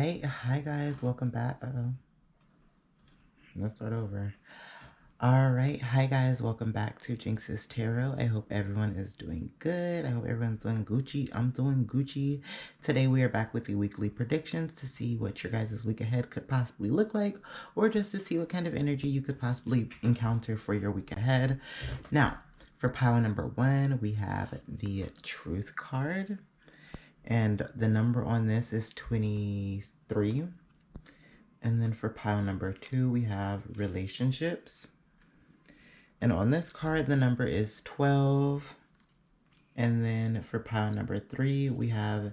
right, hi guys, welcome back. Let's start over. All right, hi guys, welcome back to Jinx's Tarot. I hope everyone is doing good. I hope everyone's doing Gucci. I'm doing Gucci. Today we are back with the weekly predictions to see what your guys' week ahead could possibly look like, or just to see what kind of energy you could possibly encounter for your week ahead. Now, for pile number 1, we have the Truth card. And the number on this is 23. And then for pile number 2, we have relationships. And on this card, the number is 12. And then for pile number 3, we have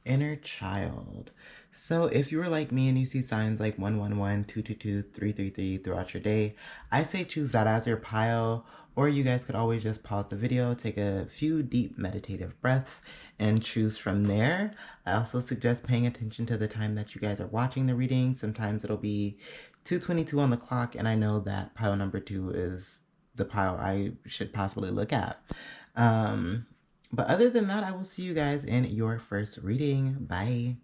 inner child. So if you were like me and you see signs like 111, 222, 333 throughout your day, I say choose that as your pile, or you guys could always just pause the video, take a few deep meditative breaths, and choose from there. I also suggest paying attention to the time that you guys are watching the reading. Sometimes it'll be 2:22 on the clock, and I know that pile number 2 is the pile I should possibly look at. But other than that, I will see you guys in your first reading. Bye.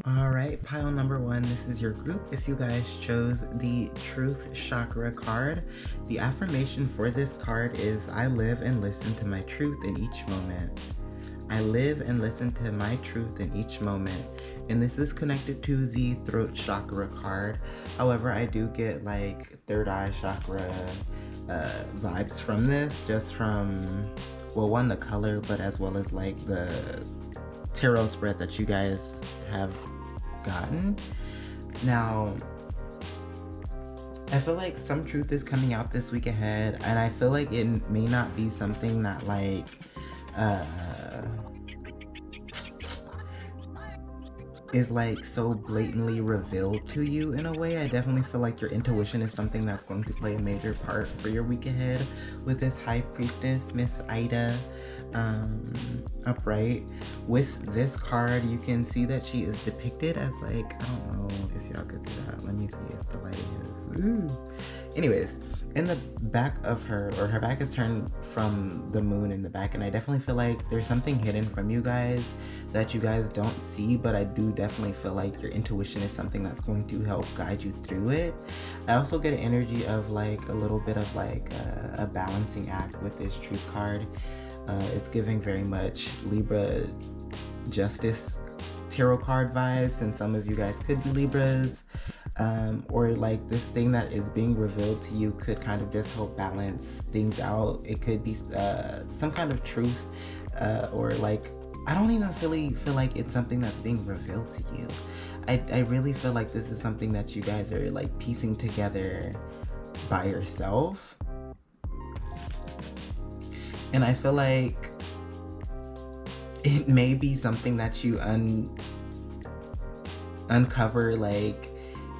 All right, pile number 1, this is your group. If you guys chose the Truth Chakra card, the affirmation for this card is, I live and listen to my truth in each moment. I live and listen to my truth in each moment. And this is connected to the Throat Chakra card. However, I do get like third eye chakra vibes from this, just from, well, one, the color, but as well as like the tarot spread that you guys have gotten. Now, I feel like some truth is coming out this week ahead, and I feel like it may not be something that like is like so blatantly revealed to you in a way. I definitely feel like your intuition is something that's going to play a major part for your week ahead with this High Priestess, Miss Ida, upright. With this card, you can see that she is depicted as like, I don't know if y'all could see that. Let me see if the lighting is, ooh. Anyways, in the back of her, or her back is turned from the moon in the back, and I definitely feel like there's something hidden from you guys that you guys don't see, but I do definitely feel like your intuition is something that's going to help guide you through it. I also get an energy of like a little bit of like a balancing act with this Truth card. It's giving very much Libra Justice tarot card vibes, and some of you guys could be Libras. Or like this thing that is being revealed to you could kind of just help balance things out. It could be some kind of truth, or like, I don't even really feel like it's something that's being revealed to you. I really feel like this is something that you guys are like piecing together by yourself. And I feel like it may be something that you uncover like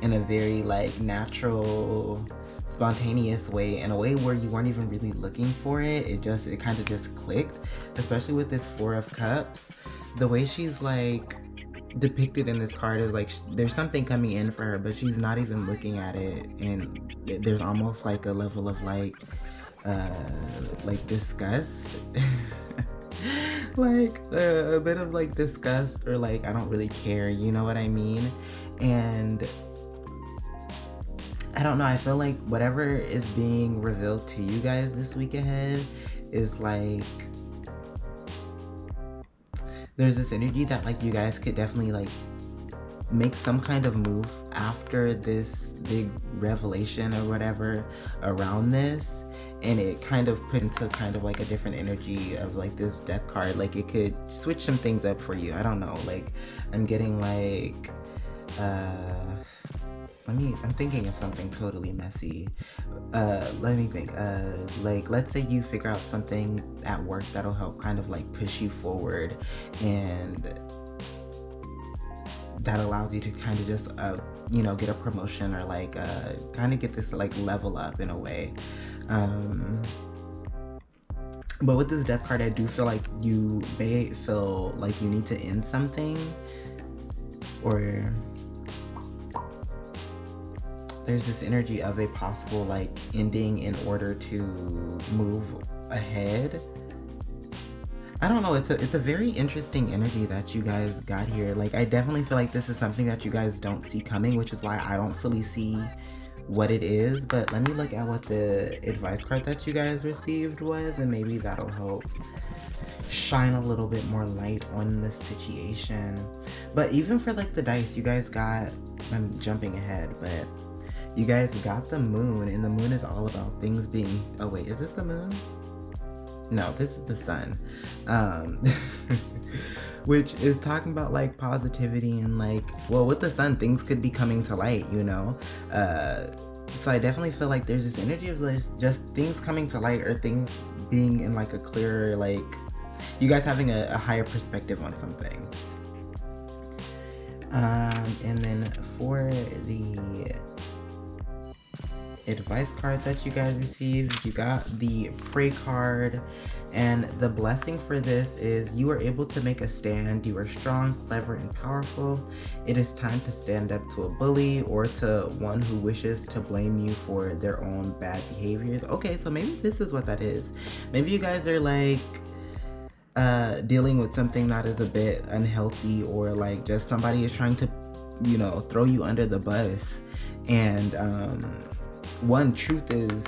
in a very like natural, spontaneous way, in a way where you weren't even really looking for it. It kind of just clicked, especially with this Four of Cups. The way she's like depicted in this card is like there's something coming in for her, but she's not even looking at it, and there's almost like a level of like disgust. Like a bit of like disgust, or like I don't really care, you know what I mean? And I don't know, I feel like whatever is being revealed to you guys this week ahead is like, there's this energy that like you guys could definitely like make some kind of move after this big revelation or whatever around this. And it kind of put into kind of like a different energy of like this Death card. Like it could switch some things up for you. I don't know, like I'm getting like I'm thinking of something totally messy. Let me think. Like, let's say you figure out something at work that'll help kind of like push you forward, and that allows you to kind of just, get a promotion, or like kind of get this like level up in a way. But with this Death card, I do feel like you may feel like you need to end something, or there's this energy of a possible like ending in order to move ahead. I don't know, it's a very interesting energy that you guys got here. Like, I definitely feel like this is something that you guys don't see coming, which is why I don't fully see what it is. But let me look at what the advice card that you guys received was, and maybe that'll help shine a little bit more light on the situation. But even for like the dice, you guys got, I'm jumping ahead, but you guys got the moon, and the moon is all about things being, oh wait, is this the moon? No, this is the sun. Which is talking about like positivity and like, well, with the sun, things could be coming to light, you know? So I definitely feel like there's this energy of like just things coming to light, or things being in like a clearer, like you guys having a higher perspective on something. And then for the advice card that you guys received, you got the pray card, and the blessing for this is you are able to make a stand. You are strong, clever, and powerful. It is time to stand up to a bully or to one who wishes to blame you for their own bad behaviors. Okay, so maybe this is what that is. Maybe you guys are like dealing with something that is a bit unhealthy, or like just somebody is trying to, you know, throw you under the bus. And one truth is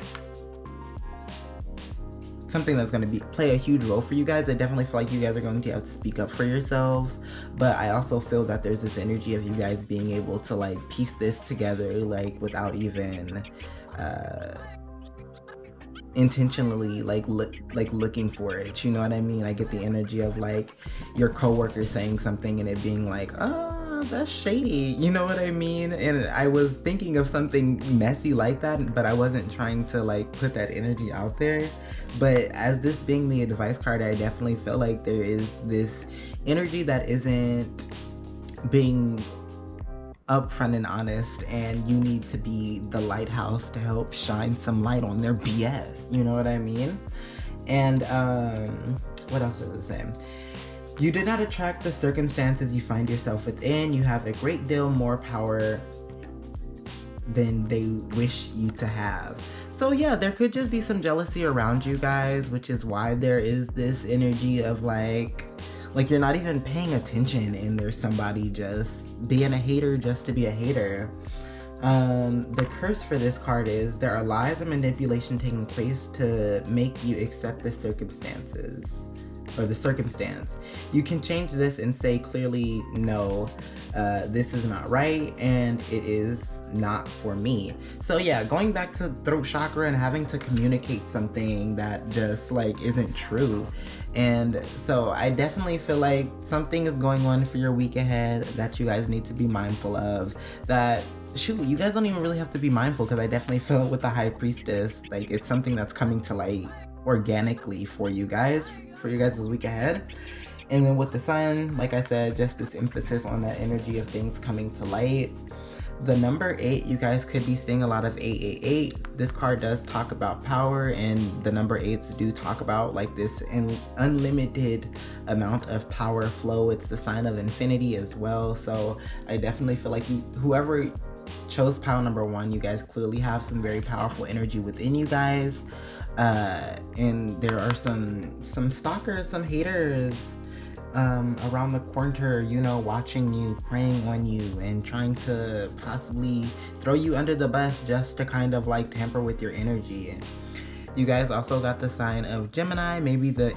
something that's going to play a huge role for you guys. I definitely feel like you guys are going to have to speak up for yourselves, but I also feel that there's this energy of you guys being able to like piece this together, like without even intentionally looking for it, you know what I mean? I get the energy of like your coworker saying something and it being like, oh, that's shady, you know what I mean? And I was thinking of something messy like that, but I wasn't trying to like put that energy out there. But as this being the advice card, I definitely feel like there is this energy that isn't being upfront and honest, and you need to be the lighthouse to help shine some light on their BS, you know what I mean? And what else does it say? You did not attract the circumstances you find yourself within. You have a great deal more power than they wish you to have. So yeah, there could just be some jealousy around you guys, which is why there is this energy of like you're not even paying attention, and there's somebody just being a hater just to be a hater. The curse for this card is there are lies and manipulation taking place to make you accept the circumstances, or the circumstance. You can change this and say clearly, no, this is not right, and it is not for me. So yeah, going back to throat chakra and having to communicate something that just like isn't true. And so I definitely feel like something is going on for your week ahead that you guys need to be mindful of. That, shoot, you guys don't even really have to be mindful, because I definitely feel it with the High Priestess, like it's something that's coming to light organically for you guys this week ahead. And then with the Sun, like I said, just this emphasis on that energy of things coming to light. The number 8, you guys could be seeing a lot of 888. This card does talk about power, and the number 8s do talk about like this unlimited amount of power flow. It's the sign of infinity as well. So I definitely feel like whoever chose pile number 1, you guys clearly have some very powerful energy within you guys. And there are some stalkers, some haters around the corner, you know, watching you, preying on you, and trying to possibly throw you under the bus just to kind of like tamper with your energy. You guys also got the sign of Gemini. Maybe the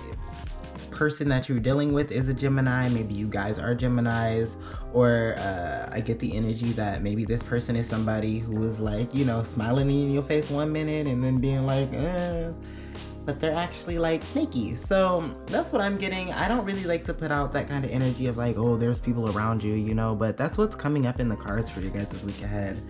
person that you're dealing with is a Gemini. Maybe you guys are Geminis, or I get the energy that maybe this person is somebody who is like, you know, smiling in your face one minute and then being like, but they're actually like snaky. So that's what I'm getting. I don't really like to put out that kind of energy of like, oh, there's people around you, you know, but that's what's coming up in the cards for you guys this week ahead.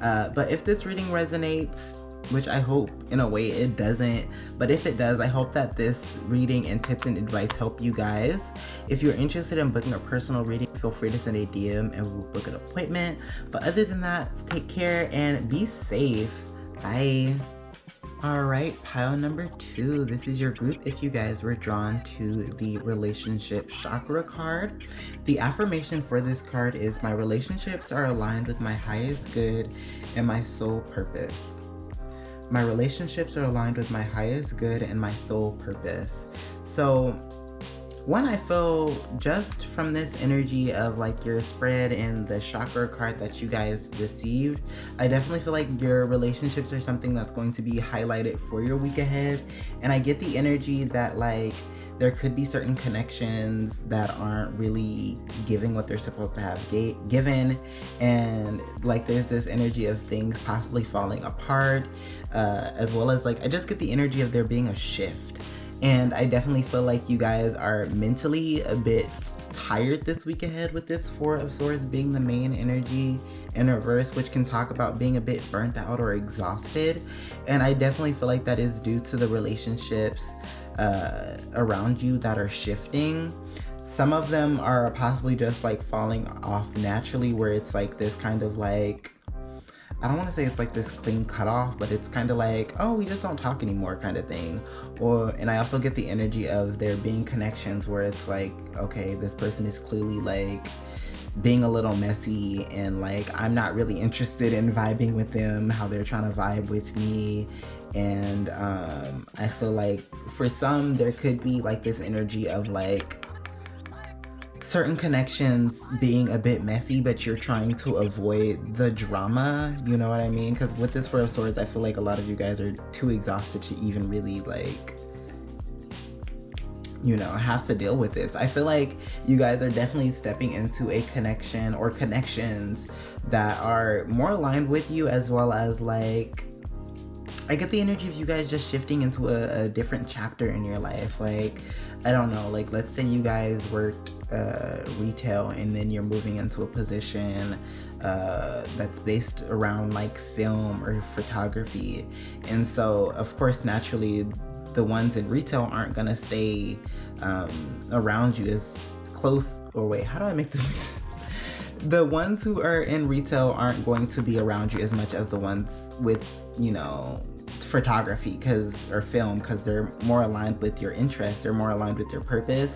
But if this reading resonates, which I hope in a way it doesn't, but if it does, I hope that this reading and tips and advice help you guys. If you're interested in booking a personal reading, feel free to send a DM and we'll book an appointment. But other than that, take care and be safe. Bye. All right, pile number 2. This is your group if you guys were drawn to the relationship chakra card. The affirmation for this card is, my relationships are aligned with my highest good and my soul purpose. My relationships are aligned with my highest good and my soul purpose. So one, I feel just from this energy of like your spread and the chakra card that you guys received, I definitely feel like your relationships are something that's going to be highlighted for your week ahead. And I get the energy that like there could be certain connections that aren't really giving what they're supposed to have given, and like there's this energy of things possibly falling apart, as well as like I just get the energy of there being a shift. And I definitely feel like you guys are mentally a bit tired this week ahead, with this Four of Swords being the main energy in reverse, which can talk about being a bit burnt out or exhausted. And I definitely feel like that is due to the relationships around you that are shifting. Some of them are possibly just like falling off naturally, where it's like this kind of like, I don't want to say it's like this clean cutoff, but it's kind of like, oh, we just don't talk anymore kind of thing. And I also get the energy of there being connections where it's like, okay, this person is clearly like being a little messy, and like I'm not really interested in vibing with them how they're trying to vibe with me. And I feel like for some there could be like this energy of like certain connections being a bit messy, but you're trying to avoid the drama, you know what I mean? Because with this Four of Swords, I feel like a lot of you guys are too exhausted to even really like, you know, have to deal with this. I feel like you guys are definitely stepping into a connection or connections that are more aligned with you, as well as like I get the energy of you guys just shifting into a different chapter in your life. Like, I don't know, like let's say you guys worked retail and then you're moving into a position that's based around like film or photography. And so of course, naturally, the ones in retail aren't gonna stay around you as close, or wait, how do I make this make sense? The ones who are in retail aren't going to be around you as much as the ones with, you know, photography or film, because they're more aligned with your interests, they're more aligned with your purpose.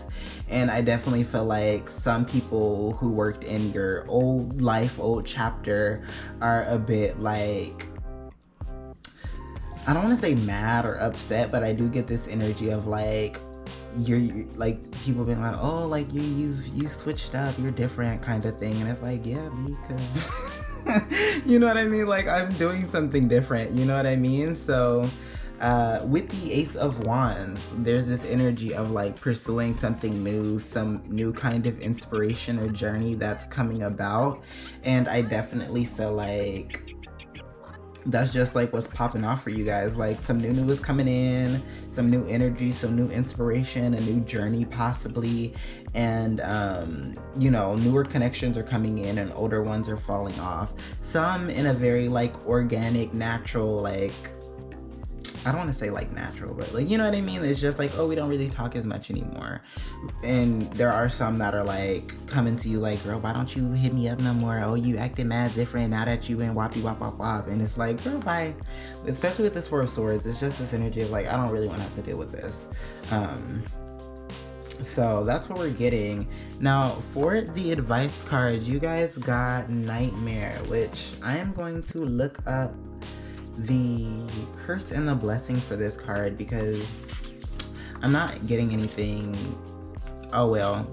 And I definitely feel like some people who worked in your old life, old chapter, are a bit like, I don't want to say mad or upset, but I do get this energy of like you're like people being like, oh, like you switched up, you're different kind of thing. And it's like, yeah, because you know what I mean? Like I'm doing something different, you know what I mean? So with the Ace of Wands, there's this energy of like pursuing something new, some new kind of inspiration or journey that's coming about. And I definitely feel like that's just like what's popping off for you guys. Like some new is coming in, some new energy, some new inspiration, a new journey possibly. And you know, newer connections are coming in and older ones are falling off. Some in a very like organic, natural, like, I don't want to say like natural, but like, you know what I mean? It's just like, oh, we don't really talk as much anymore. And there are some that are like coming to you like, girl, why don't you hit me up no more? Oh, you acting mad different now that you in whoppy wop wop wop. And it's like, girl, bye. Especially with this Four of Swords, it's just this energy of like, I don't really want to have to deal with this. So that's what we're getting. Now for the advice cards, you guys got Nightmare, which I am going to look up the curse and the blessing for this card because I'm not getting anything. Oh well.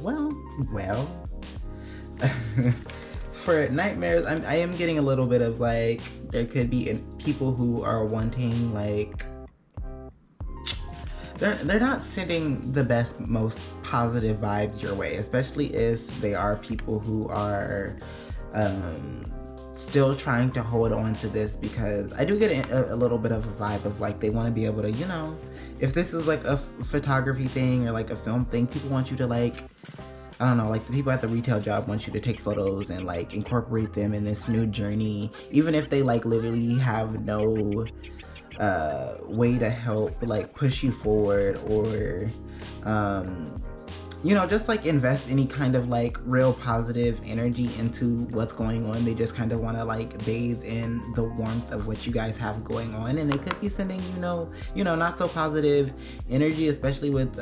For nightmares, I am getting a little bit of like, there could be people who are wanting like, they're not sending the best, most positive vibes your way, especially if they are people who are still trying to hold on to this, because I do get a little bit of a vibe of like they want to be able to, you know, if this is like a photography thing or like a film thing, people want you to like, I don't know, like the people at the retail job want you to take photos and like incorporate them in this new journey, even if they like literally have no way to help like push you forward or you know, just like invest any kind of like real positive energy into what's going on. They just kind of want to like bathe in the warmth of what you guys have going on, and they could be sending you know not so positive energy, especially with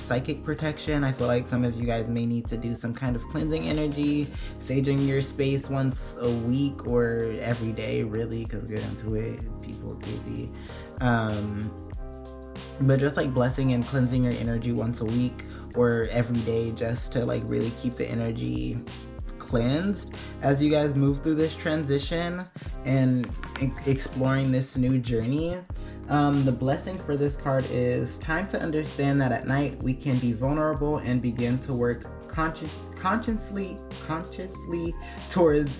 psychic protection. I feel like some of you guys may need to do some kind of cleansing energy, saging your space once a week or every day, really, because get into it, people are crazy. But just like blessing and cleansing your energy once a week or every day, just to like really keep the energy cleansed as you guys move through this transition and exploring this new journey. The blessing for this card is time to understand that at night we can be vulnerable and begin to work consciously towards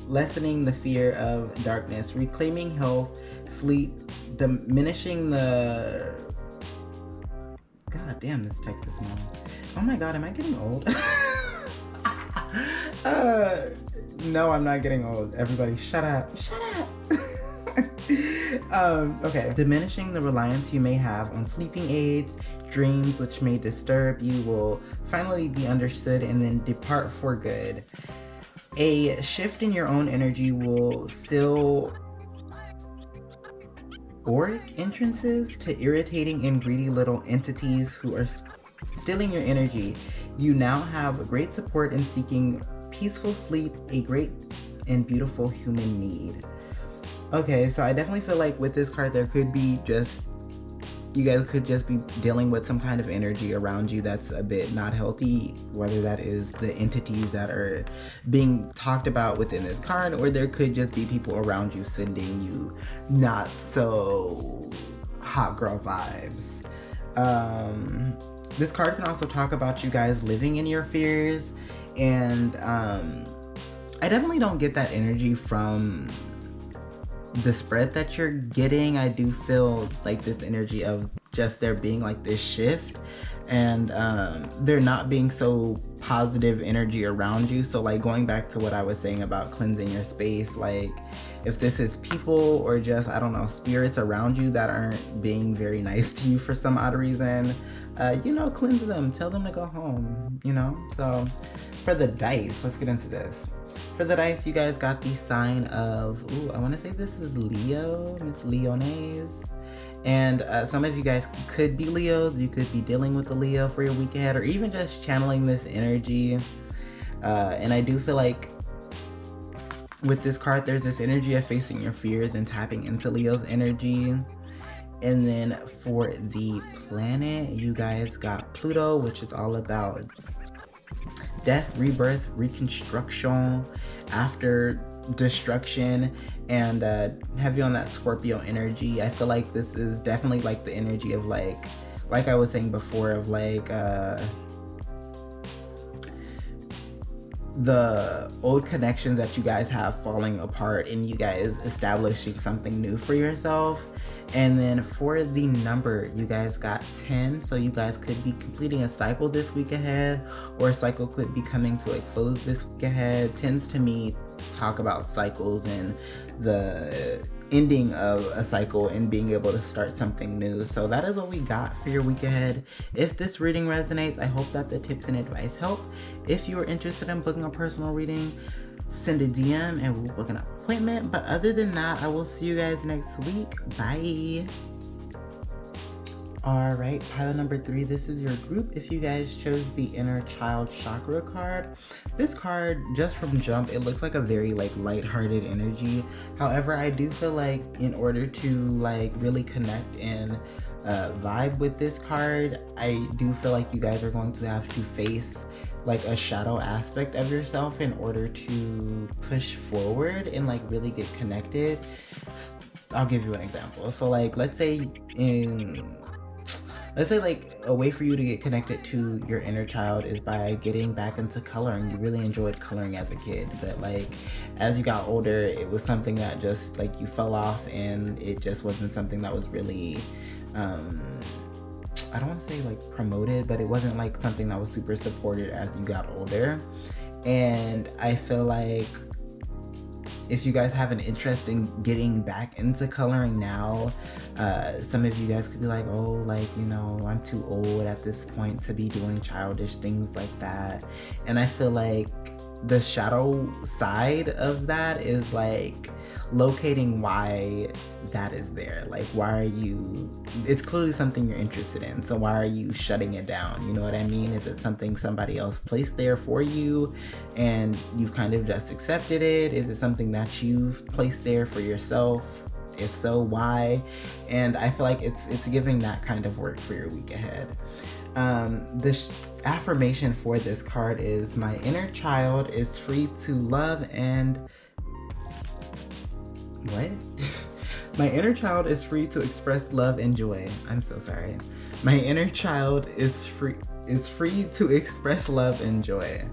lessening the fear of darkness, reclaiming health, sleep, diminishing the... God damn, this text is small. Oh my god, am I getting old? No, I'm not getting old. Everybody shut up. Shut up. Okay. Diminishing the reliance you may have on sleeping aids, dreams which may disturb you will finally be understood and then depart for good. A shift in your own energy will seal auric entrances to irritating and greedy little entities who are stealing your energy. You now have great support in seeking peaceful sleep, a great and beautiful human need. Okay, so I definitely feel like with this card there could be just, you guys could just be dealing with some kind of energy around you that's a bit not healthy, whether that is the entities that are being talked about within this card, or there could just be people around you sending you not so hot girl vibes. This card can also talk about you guys living in your fears, and I definitely don't get that energy from the spread that you're getting. I do feel like this energy of just there being like this shift, and there not being so positive energy around you. So like going back to what I was saying about cleansing your space, like if this is people or just, I don't know, spirits around you that aren't being very nice to you for some odd reason, you know, cleanse them, tell them to go home, you know. So for the dice, let's get into this. For the dice, you guys got the sign of, ooh, I want to say this is Leo. It's Leones. And some of you guys could be Leos. You could be dealing with a Leo for your week ahead, or even just channeling this energy. And I do feel like with this card, there's this energy of facing your fears and tapping into Leo's energy. And then for the planet, you guys got Pluto, which is all about death, rebirth, reconstruction after destruction, and heavy on that Scorpio energy. I feel like this is definitely like the energy of like I was saying before, of like the old connections that you guys have falling apart and you guys establishing something new for yourself. And then for the number, you guys got 10, so you guys could be completing a cycle this week ahead, or a cycle could be coming to a close this week ahead. Tends to me talk about cycles and the ending of a cycle and being able to start something new. So that is what we got for your week ahead. If this reading resonates, I hope that the tips and advice help. If you are interested in booking a personal reading, send a DM and we'll book an appointment. But other than that, I will see you guys next week. Bye. All right, pile number 3, this is your group. If you guys chose the inner child chakra card, this card, just from jump, it looks like a very like lighthearted energy. However, I do feel like in order to like really connect and vibe with this card, I do feel like you guys are going to have to face like a shadow aspect of yourself in order to push forward and like really get connected. I'll give you an example. So like let's say like a way for you to get connected to your inner child is by getting back into coloring. You really enjoyed coloring as a kid, but like as you got older, it was something that just like you fell off, and it just wasn't something that was really I don't want to say like promoted, but it wasn't like something that was super supported as you got older. And I feel like if you guys have an interest in getting back into coloring now, some of you guys could be like, oh, like, you know, I'm too old at this point to be doing childish things like that. And I feel like the shadow side of that is like locating why that is there. Like, why are you, it's clearly something you're interested in, so why are you shutting it down? You know what I mean? Is it something somebody else placed there for you and you've kind of just accepted it? Is it something that you've placed there for yourself? If so, why? And I feel like it's giving that kind of work for your week ahead. The affirmation for this card is, my inner child is free to love and... What? My inner child is free to express love and joy. I'm so sorry. My inner child is free to express love and joy.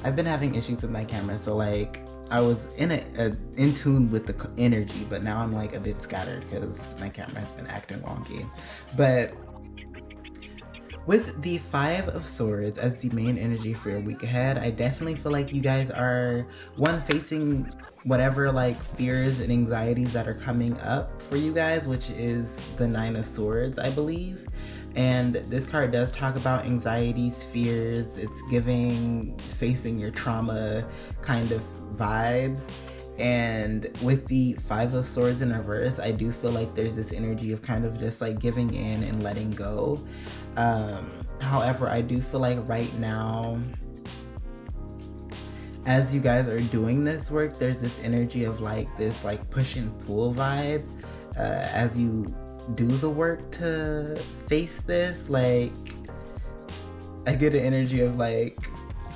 I've been having issues with my camera, so like I was in tune with the energy, but now I'm like a bit scattered because my camera has been acting wonky. But with the 5 of Swords as the main energy for your week ahead, I definitely feel like you guys are, one, facing whatever like fears and anxieties that are coming up for you guys, which is the 9 of Swords, I believe. And this card does talk about anxieties, fears. It's giving facing your trauma kind of vibes. And with the 5 of Swords in reverse, I do feel like there's this energy of kind of just like giving in and letting go. However, I do feel like right now, as you guys are doing this work, there's this energy of like this like push and pull vibe as you do the work to face this. Like, I get an energy of like,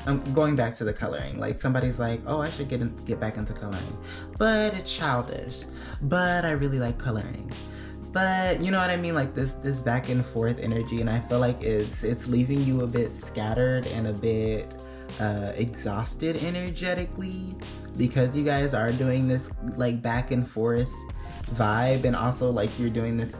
I'm going back to the coloring. Like somebody's like, oh, I should get back into coloring, but it's childish. But I really like coloring. But you know what I mean? Like this back and forth energy, and I feel like it's leaving you a bit scattered and a bit exhausted energetically, because you guys are doing this like back and forth vibe, and also like you're doing this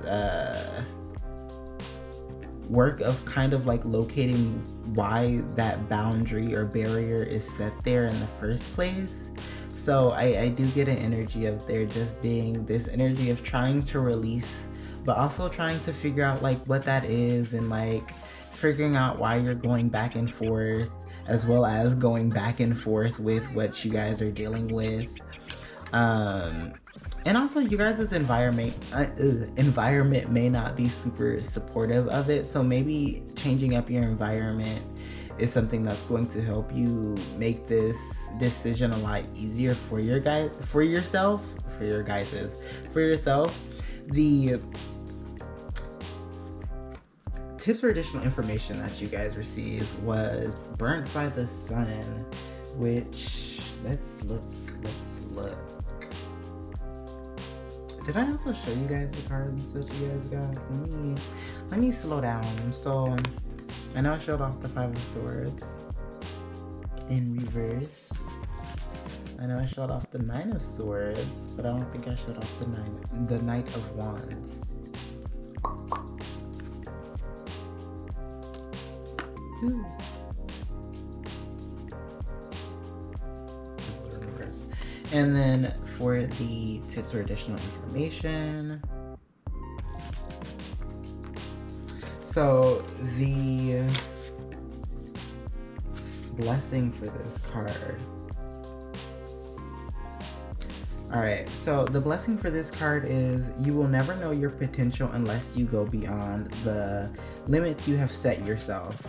work of kind of like locating why that boundary or barrier is set there in the first place. So I do get an energy of there just being this energy of trying to release, but also trying to figure out like what that is, and like figuring out why you're going back and forth, as well as going back and forth with what you guys are dealing with. And also you guys' environment may not be super supportive of it, so maybe changing up your environment is something that's going to help you make this decision a lot easier for yourself. The tips or additional information that you guys received was Burnt by the Sun, which let's look. Did I also show you guys the cards that you guys got? Let me slow down. So I know I showed off the 5 of Swords in reverse. I know I showed off the 9 of Swords, but I don't think I showed off the Knight of Wands. Ooh. And then for the tips or additional information, so the blessing for this card. Alright, so the blessing for this card is, you will never know your potential unless you go beyond the limits you have set yourself.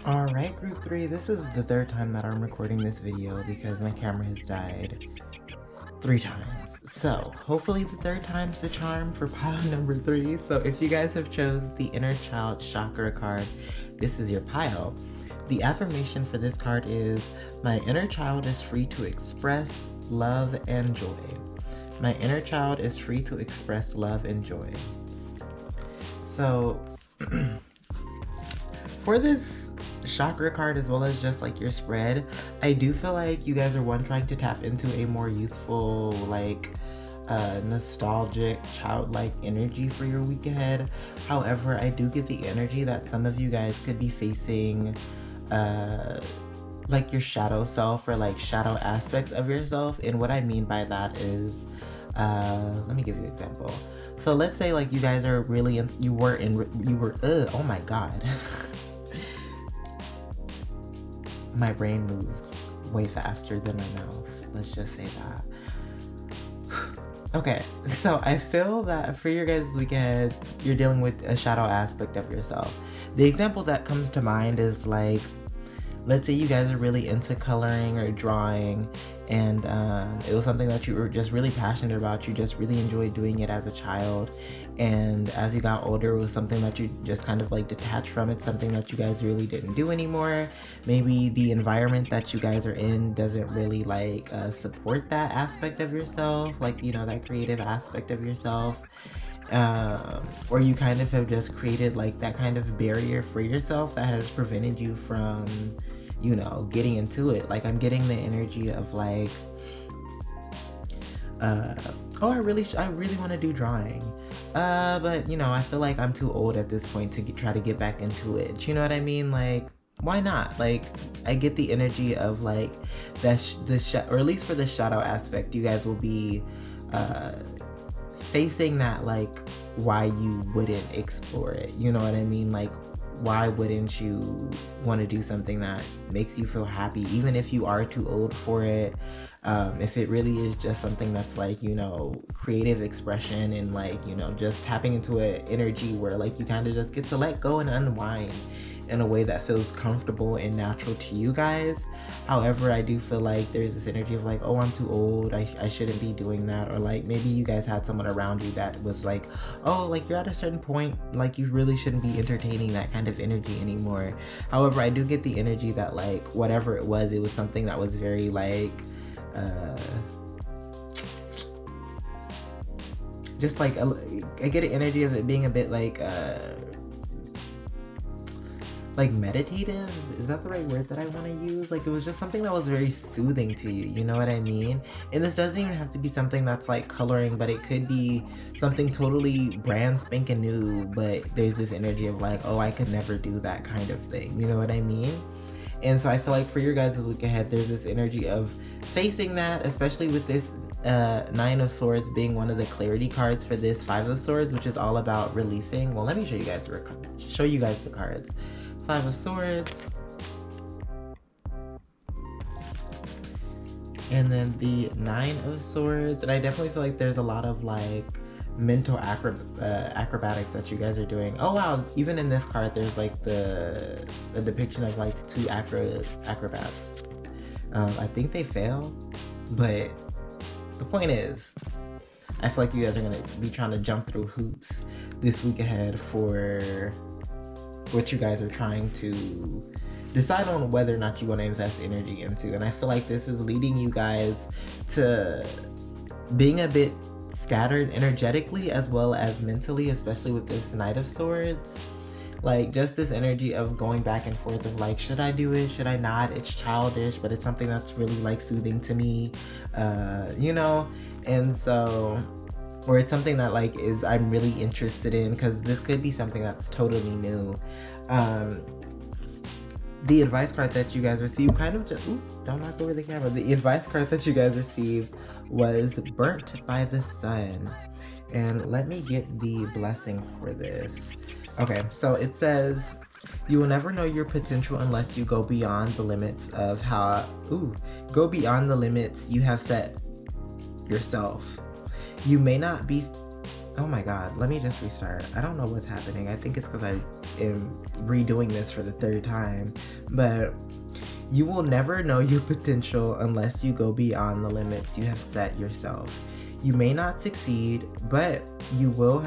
Alright, group 3, this is the 3rd time that I'm recording this video because my camera has died 3 times. So hopefully the 3rd time's the charm for pile number 3. So if you guys have chose the Inner Child Chakra card, this is your pile. The affirmation for this card is, my inner child is free to express love and joy. My inner child is free to express love and joy. So for this chakra card, as well as just like your spread, I do feel like you guys are trying to tap into a more youthful, like nostalgic, childlike energy for your week ahead. However, I do get the energy that some of you guys could be facing like your shadow self, or like shadow aspects of yourself. And what I mean by that is, let me give you an example. So let's say like you guys are really oh my god. My brain moves way faster than my mouth. Let's just say that. Okay, so I feel that for your guys' weekend, you're dealing with a shadow aspect of yourself. The example that comes to mind is like, let's say you guys are really into coloring or drawing, and it was something that you were just really passionate about. You just really enjoyed doing it as a child, and as you got older, it was something that you just kind of like detached from. It's something that you guys really didn't do anymore. Maybe the environment that you guys are in doesn't really like support that aspect of yourself, like, you know, that creative aspect of yourself. Or you kind of have just created like that kind of barrier for yourself that has prevented you from, you know, getting into it. Like, I'm getting the energy of like, oh, I really want to do drawing, but you know, I feel like I'm too old at this point to try to get back into it. You know what I mean? Like, why not? Like, I get the energy of like or at least for the shadow aspect, you guys will be facing that, like, why you wouldn't explore it. You know what I mean? Like, why wouldn't you want to do something that makes you feel happy, even if you are too old for it? If it really is just something that's like, you know, creative expression, and like, you know, just tapping into an energy where like you kind of just get to let go and unwind in a way that feels comfortable and natural to you guys. However, I do feel like there's this energy of like, oh, I'm too old, I shouldn't be doing that. Or like, maybe you guys had someone around you that was like, oh, like, you're at a certain point, like, you really shouldn't be entertaining that kind of energy anymore. However, I do get the energy that like, whatever it was something that was very like, just like, I get an energy of it being a bit like meditative. Is that the right word that I want to use? Like, it was just something that was very soothing to you, you know what I mean? And this doesn't even have to be something that's like coloring, but it could be something totally brand spanking new, but there's this energy of like, oh, I could never do that kind of thing, you know what I mean? And so I feel like for your guys' week ahead, there's this energy of facing that, especially with this Nine of Swords being one of the clarity cards for this Five of Swords, which is all about releasing. Well, let me show you guys the cards. Five of Swords, and then the Nine of Swords. And I definitely feel like there's a lot of like mental acrobatics that you guys are doing. Oh wow, even in this card there's like the depiction of like two acrobats. I think they fail, but the point is, I feel like you guys are gonna be trying to jump through hoops this week ahead for what you guys are trying to decide on whether or not you want to invest energy into. And I feel like this is leading you guys to being a bit scattered energetically as well as mentally, especially with this Knight of Swords. Like, just this energy of going back and forth of like, should I do it, should I not? It's childish, but it's something that's really like soothing to me, you know? And so, or it's something that like I'm really interested in, because this could be something that's totally new. The advice card that you guys received kind of just, don't knock over the camera. The advice card that you guys received was Burnt by the Sun. And let me get the blessing for this. Okay, so it says, you will never know your potential unless you go beyond the limits of go beyond the limits you have set yourself. You may not be, oh my god, let me just restart. I don't know what's happening. I think it's because I am redoing this for the third time. But you will never know your potential unless you go beyond the limits you have set yourself. You may not succeed, but you will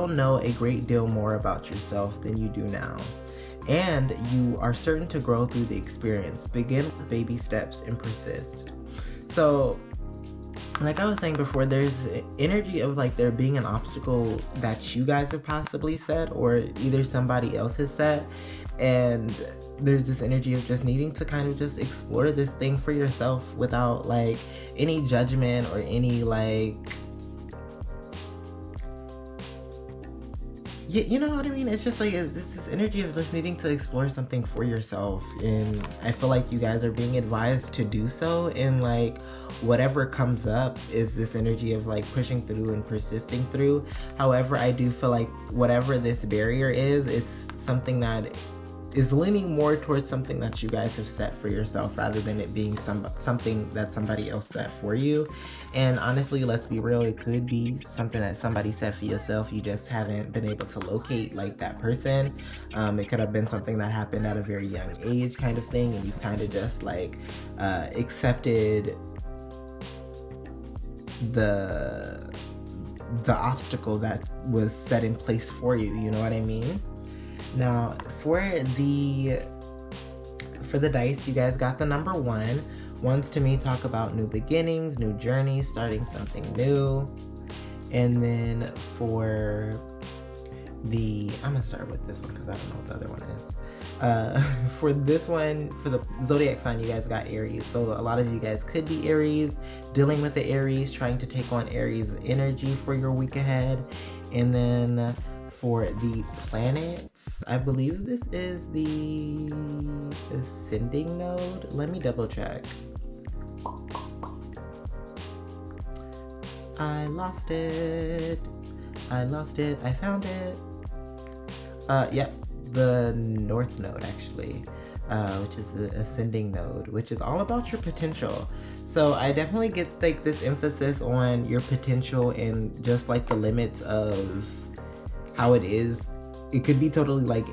know a great deal more about yourself than you do now. And you are certain to grow through the experience. Begin with baby steps and persist. So, like I was saying before, there's energy of like there being an obstacle that you guys have possibly set, or either somebody else has set, and there's this energy of just needing to kind of just explore this thing for yourself without like any judgment or any like, you know what I mean? It's just like this energy of just needing to explore something for yourself, and I feel like you guys are being advised to do so, and like whatever comes up is this energy of like pushing through and persisting through. However, I do feel like whatever this barrier is, it's something that is leaning more towards something that you guys have set for yourself rather than it being something that somebody else set for you. And honestly, let's be real, it could be something that somebody set for yourself. You just haven't been able to locate like that person. It could have been something that happened at a very young age kind of thing, and you kind of just like accepted the obstacle that was set in place for you. You know what I mean? Now, for the dice, you guys got the number 1. Ones to me talk about new beginnings, new journeys, starting something new. And then for the, I'm gonna start with this one because I don't know what the other one is. For this one, for the zodiac sign, you guys got Aries. So a lot of you guys could be Aries, dealing with the Aries, trying to take on Aries energy for your week ahead. And then for the planets, I believe this is the ascending node. Let me double check. I lost it. I found it. Yep, the north node actually, which is the ascending node, which is all about your potential. So I definitely get like this emphasis on your potential and just like the limits of how it is. It could be totally like,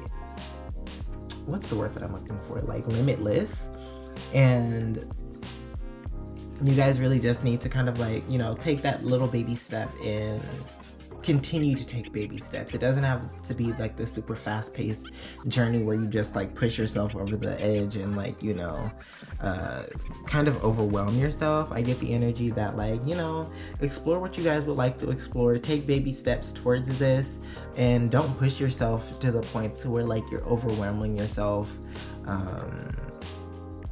what's the word that I'm looking for? Like limitless. And you guys really just need to kind of like, you know, take that little baby step and continue to take baby steps. It doesn't have to be like this super fast-paced journey where you just like push yourself over the edge and like, you know, kind of overwhelm yourself. I get the energy that like, you know, explore what you guys would like to explore, take baby steps towards this, and don't push yourself to the point to where like you're overwhelming yourself,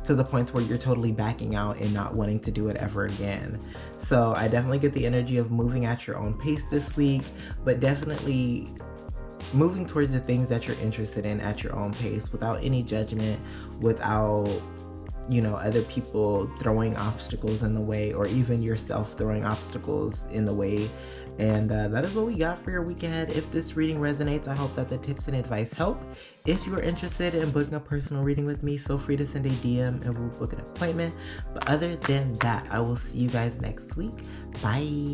to the point where you're totally backing out and not wanting to do it ever again. So I definitely get the energy of moving at your own pace this week, but definitely moving towards the things that you're interested in at your own pace without any judgment, without, you know, other people throwing obstacles in the way, or even yourself throwing obstacles in the way. And that is what we got for your week ahead. If this reading resonates, I hope that the tips and advice help. If you are interested in booking a personal reading with me, feel free to send a DM and we'll book an appointment. But other than that, I will see you guys next week. Bye.